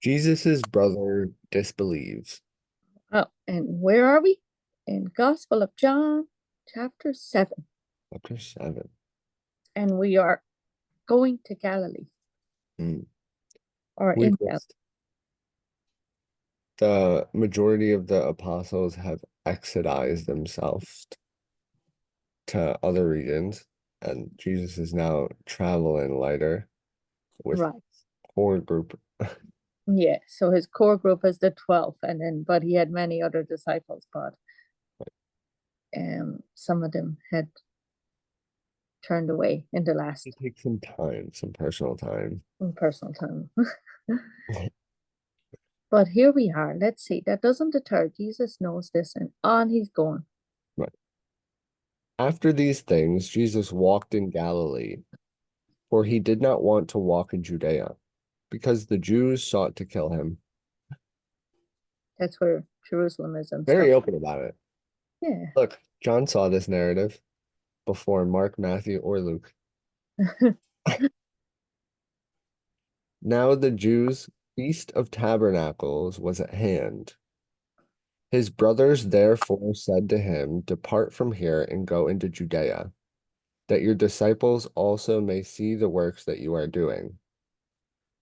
Jesus's brother disbelieves. Oh, and where are we? In Gospel of John, chapter 7. Chapter 7. And we are going to Galilee Mm. or We in Galilee. just, the majority of the apostles have exodized themselves to other regions, and Jesus is now traveling lighter with Right. core group. Yeah. So his core group is the 12, and then but he had many other disciples, but some of them had turned away in the It last takes some time, some personal time. personal time. But here we are. Let's see. That doesn't deter. Jesus knows this, and on he's going. Right. After these things, Jesus walked in Galilee, for he did not want to walk in Judea, because the Jews sought to kill him. That's where Jerusalem is and stuff. Very open about it. Yeah. Look, John saw this narrative before Mark, Matthew, or Luke. Now the Jews' feast of tabernacles was at hand. His brothers therefore said to him, Depart from here and go into Judea, that your disciples also may see the works that you are doing.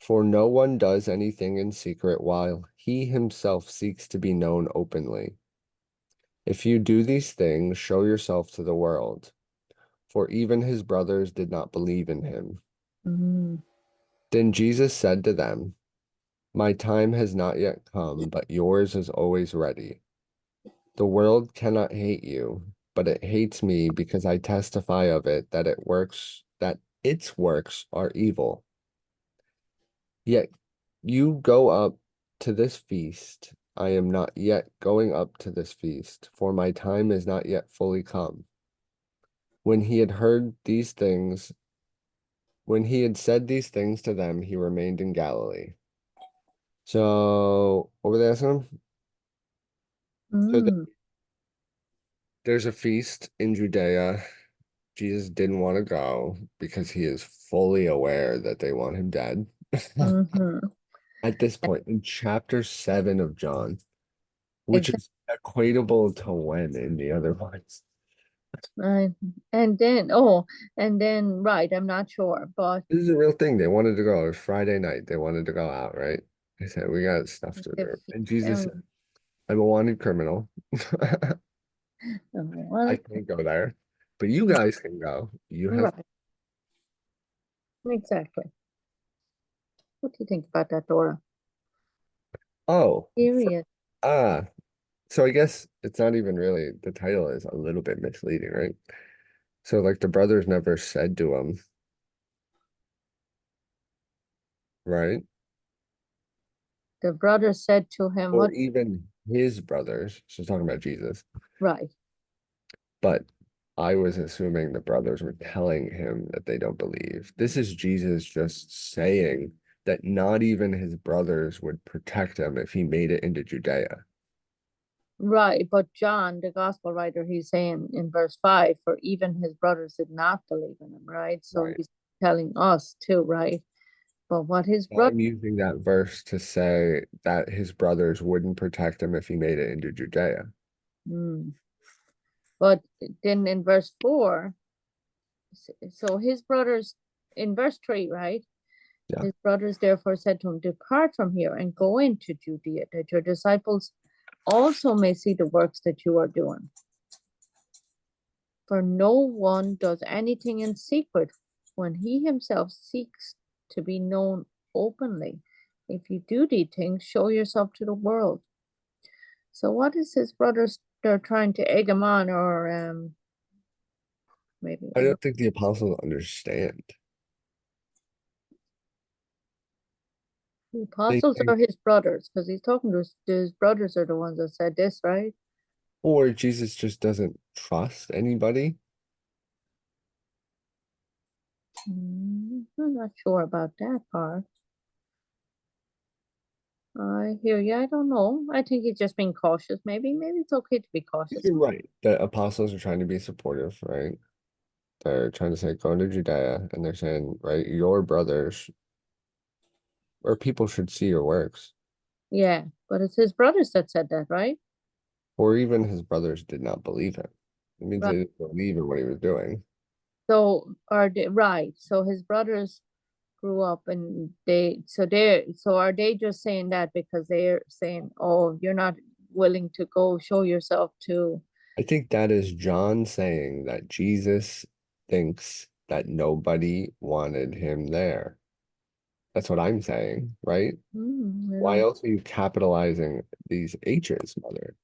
For no one does anything in secret while he himself seeks to be known openly. If you do these things, show yourself to the world. For even his brothers did not believe in him. Mm, Then Jesus said to them, My time has not yet come, but yours is always ready. The world cannot hate you, but it hates me because I testify of it that its works are evil. Yet you go up to this feast. I am not yet going up to this feast, for my time is not yet fully come. When he had heard these things, when he had said these things to them, he remained in Galilee. So, what were they asking him? So mm, there's a feast in Judea. Jesus didn't want to go because he is fully aware that they want him dead. mm-hmm. At this point, in chapter 7 of John, which Exactly. is equatable to when in the other ones. Right. And then, oh, and then, right, I'm not sure, but This is a real thing. They wanted to go. It was Friday night. They wanted to go out, right? They said, We got stuff to if, do. And Jesus said, um, I'm a wanted criminal. I well, can't go there, but you guys can go. You have, right, exactly. What do you think about that, Dora? oh, Period. ah. So I guess it's not even really, the title is a little bit misleading, right? So like the brothers never said to him, right? The brother said to him, Or what? even his brothers. She's talking about Jesus. Right. But I was assuming the brothers were telling him that they don't believe. This is Jesus just saying that not even his brothers would protect him if he made it into Judea. Right. But John, the gospel writer, he's saying in verse 5, for even his brothers did not believe in him, right? So Right. he's telling us too, right? But what his So brother, I'm using that verse to say that his brothers wouldn't protect him if he made it into Judea. hmm. But then in verse 4, so his brothers, in verse 3, right? Yeah. His brothers therefore said to him, Depart from here and go into Judea, that your disciples also may see the works that you are doing. For no one does anything in secret when he himself seeks to be known openly. If you do these things, show yourself to the world. So, what is his brothers? They're trying to egg him on, or maybe I I don't. don't think the apostles understand. The They apostles think, are his brothers, because he's talking to his brothers are the ones that said this, right? or Jesus just doesn't trust anybody. I'm not sure about that part. I hear you. I don't know. I think he's just being cautious. Maybe it's okay to be cautious. You're right. The apostles are trying to be supportive, right? They're trying to say, go to Judea, and they're saying, right, your brothers, Or people should see your works. Yeah, but it's his brothers that said that, right? Or even his brothers did not believe him. It means Right. they didn't believe in what he was doing. So are they right? So his brothers grew up and so are they just saying that because they're saying, oh, you're not willing to go show yourself to. I think that is John saying that Jesus thinks that nobody wanted him there. That's what I'm saying, right? I Why don't else are you capitalizing these H's, mother?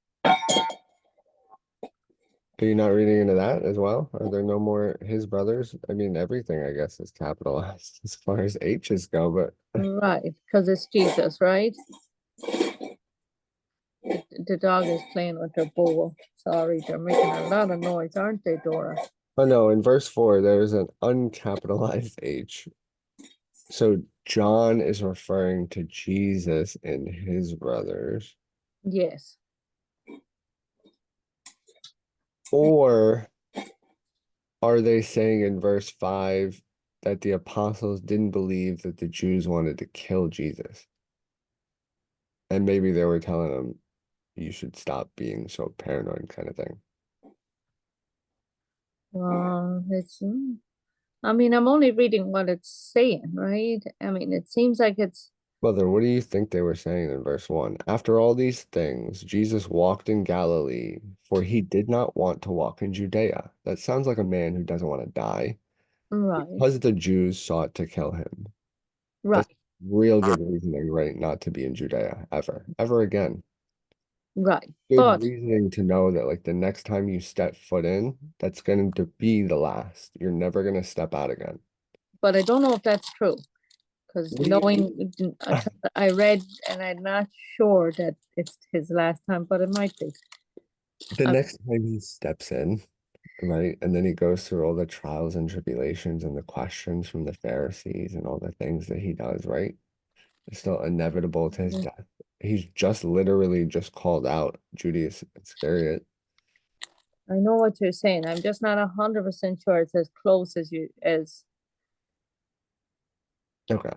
Are you not reading into that as well? Are there no more his brothers? I mean, everything, I guess, is capitalized as far as H's go, but right, because it's Jesus, right? The dog is playing with their bowl. Sorry, they're making a lot of noise, aren't they, Dora? oh no, in verse 4, there's an uncapitalized H. So John is referring to Jesus and his brothers. Yes. Or are they saying in verse 5 that the apostles didn't believe that the Jews wanted to kill Jesus? And maybe they were telling him, you should stop being so paranoid, kind of thing. Well, I mean, I'm only reading what it's saying, right? I mean, it seems like it's Mother, what do you think they were saying in verse 1? After all these things, Jesus walked in Galilee, for he did not want to walk in Judea. That sounds like a man who doesn't want to die right, because the Jews sought to kill him. That's right, real good reasoning, right? Not to be in Judea ever, ever again. right. Good But reasoning to know that, like, the next time you step foot in, that's going to be the last. You're never going to step out again. but I don't know if that's true because What do you mean? I read and I'm not sure that it's his last time, but it might be. The Uh, next time he steps in, right? And then he goes through all the trials and tribulations and the questions from the Pharisees and all the things that he does, right? It's still inevitable to his death. He's just literally just called out Judas Iscariot. I know what you're saying. I'm just not 100% sure it's as close as you as Okay.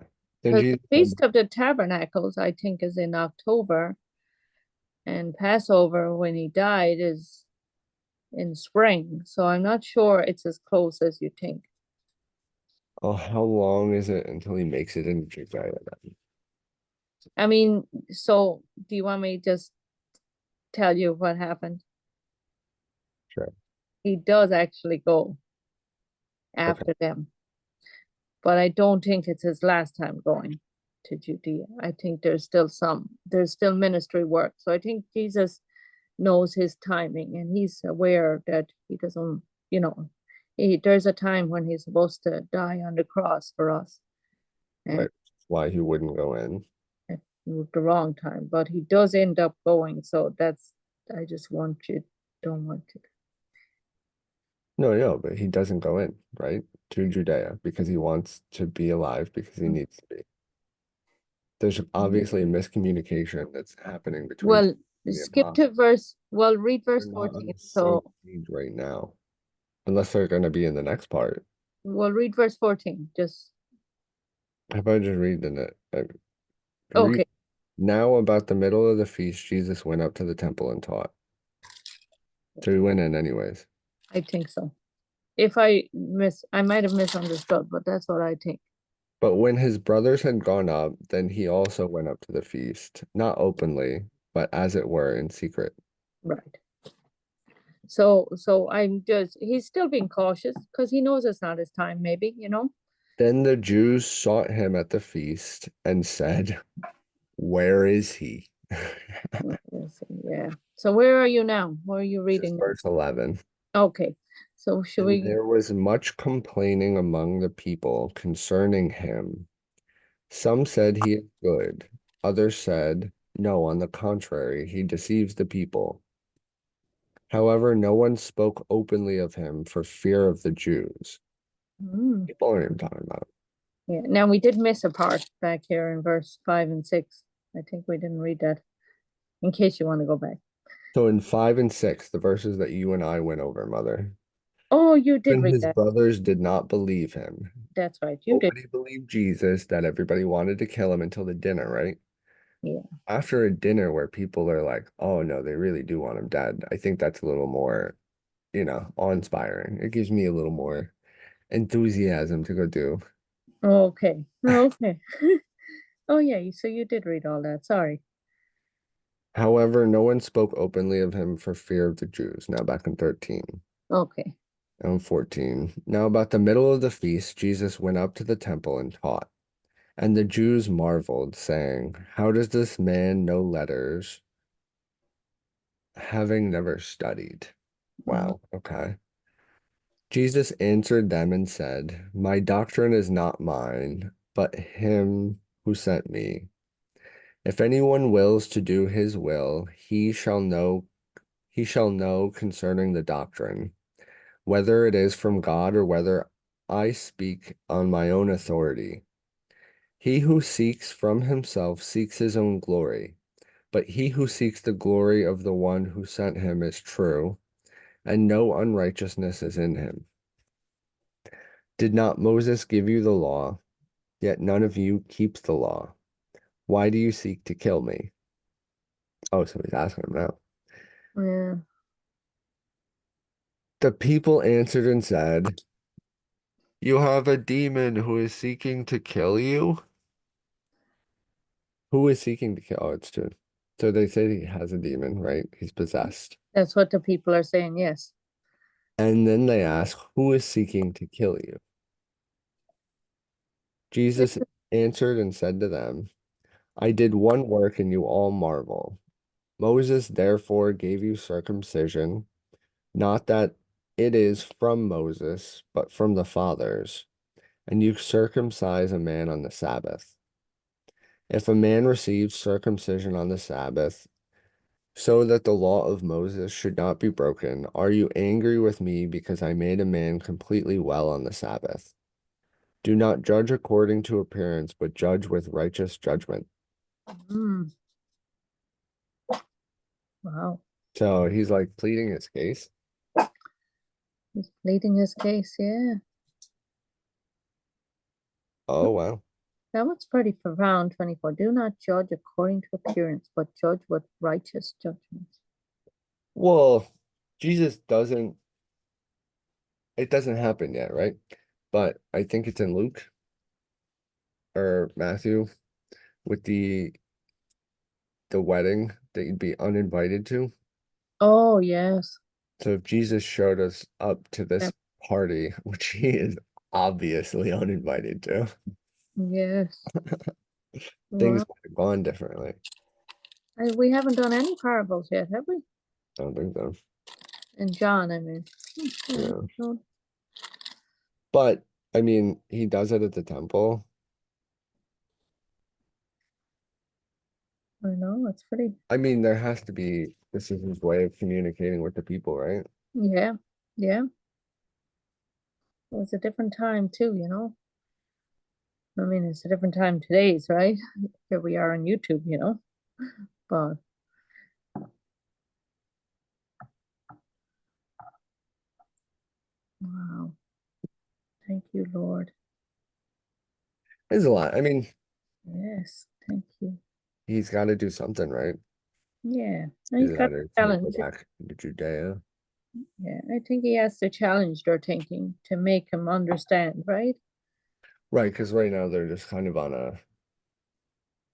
Then because the Jesus said, Feast of the Tabernacles, I think, is in October, and Passover when he died is in spring. So I'm not sure it's as close as you think. oh, how long is it until he makes it into Judea then? I mean, so do you want me to just tell you what happened? Sure. He does actually go Okay. after them, but I don't think it's his last time going to Judea. I think there's still ministry work. So I think Jesus knows his timing and he's aware that he doesn't, you know, there's a time when he's supposed to die on the cross for us and Right. Why he wouldn't go in. at the wrong time, but he does end up going. So I just don't want to. No, no, but he doesn't go in, right? To Judea because he wants to be alive because he needs to be. There's obviously a miscommunication that's happening between Well, the skip apostles. to read They're verse not on 14. the same So page right now, unless they're going to be in the next part. we'll read verse 14. Just How about just read the net? Read okay. now about the middle of the feast, Jesus went up to the temple and taught. So he went in anyways. I think so. I might have misunderstood, but that's what I think. But when his brothers had gone up, then he also went up to the feast, not openly, but as it were in secret. Right. So he's still being cautious because he knows it's not his time, maybe, Then the Jews sought him at the feast and said, where is he? Yeah. So where are you now? Where are you This is reading now? verse 11. Okay. So should And we there was much complaining among the people concerning him. Some said he is good. Others said, no, on the contrary, he deceives the people. However, no one spoke openly of him for fear of the Jews. Hmm. People aren't even talking about him. Yeah. Now we did miss a part back here in verse 5 and 6. I think we didn't read that in case you want to go back. So in 5 and 6, the verses that you and I went over, Mother, Oh, you did And read his that. brothers did not believe him. That's right. You did. Nobody believed Jesus, that everybody wanted to kill him until the dinner, right? Yeah. After a dinner where people are like, oh no, they really do want him dead. I think that's a little more, awe-inspiring. It gives me a little more enthusiasm to go do. Okay. Okay. Oh, yeah. So you did read all that. Sorry. However, no one spoke openly of him for fear of the Jews. Now back in 13. Okay. Now in 14. Now about the middle of the feast, Jesus went up to the temple and taught. And the Jews marveled, saying, how does this man know letters, having never studied? Mm, Wow, okay. Jesus answered them and said, my doctrine is not mine, but him who sent me. If anyone wills to do his will, he shall know concerning the doctrine, whether it is from God or whether I speak on my own authority. He who seeks from himself seeks his own glory, but he who seeks the glory of the one who sent him is true, and no unrighteousness is in him. Did not Moses give you the law? Yet none of you keeps the law. Why do you seek to kill me? Oh, so he's asking him now. yeah. The people answered and said, you have a demon who is seeking to kill you? Who is seeking to kill? Oh, it's true. So they say he has a demon, right? He's possessed. That's what the people are saying. Yes. And then they ask, who is seeking to kill you? Yes. Jesus answered and said to them, I did one work and you all marvel. Moses therefore gave you circumcision, not that it is from Moses, but from the fathers, and you circumcise a man on the Sabbath. If a man receives circumcision on the Sabbath, so that the law of Moses should not be broken, are you angry with me because I made a man completely well on the Sabbath? Do not judge according to appearance, but judge with righteous judgment. Mm, wow. So he's like pleading his case. He's pleading his case. Yeah. Oh, wow. That was pretty profound. 24. Do not judge according to appearance, but judge with righteous judgment. Well, Jesus doesn't, it doesn't happen yet, right? But I think it's in Luke or Matthew with the wedding that you'd be uninvited to. Oh, yes. So if Jesus showed us up to Yeah. this party, which he is obviously uninvited to, Yes. things Wow. might have gone differently. We haven't done any parables yet, have we? I don't think so. In John, I mean. Yeah, Yeah. no, But I mean, he does it at the temple. I know. It's pretty. I mean, there has to be, this is his way of communicating with the people, right? Yeah. Yeah. It was a different time, too, you know? I mean, it's a different time today's, right? Here we are on YouTube, you know? But wow. Thank you, Lord. There's a lot. I mean, Yes. Thank you. he's got to do something, right? Yeah. And he's Either got that to or he can't go challenge. back into Judea. Yeah. I think he has to challenge their thinking to make them understand, right? Right, because right now they're just kind of on a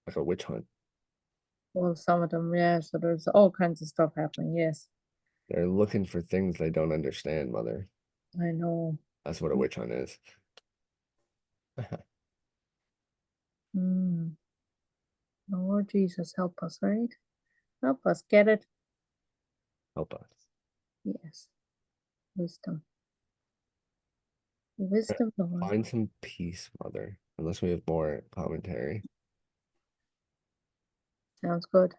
like a witch hunt. Well, some of them, yeah. So there's all kinds of stuff happening. Yes. They're looking for things they don't understand, mother. I know. That's what a witch hunt is. Mm. Lord Jesus, help us, right? Help us get it. Help us. Yes. Wisdom. Wisdom, Lord. Find some peace, mother. Unless we have more commentary. Sounds good.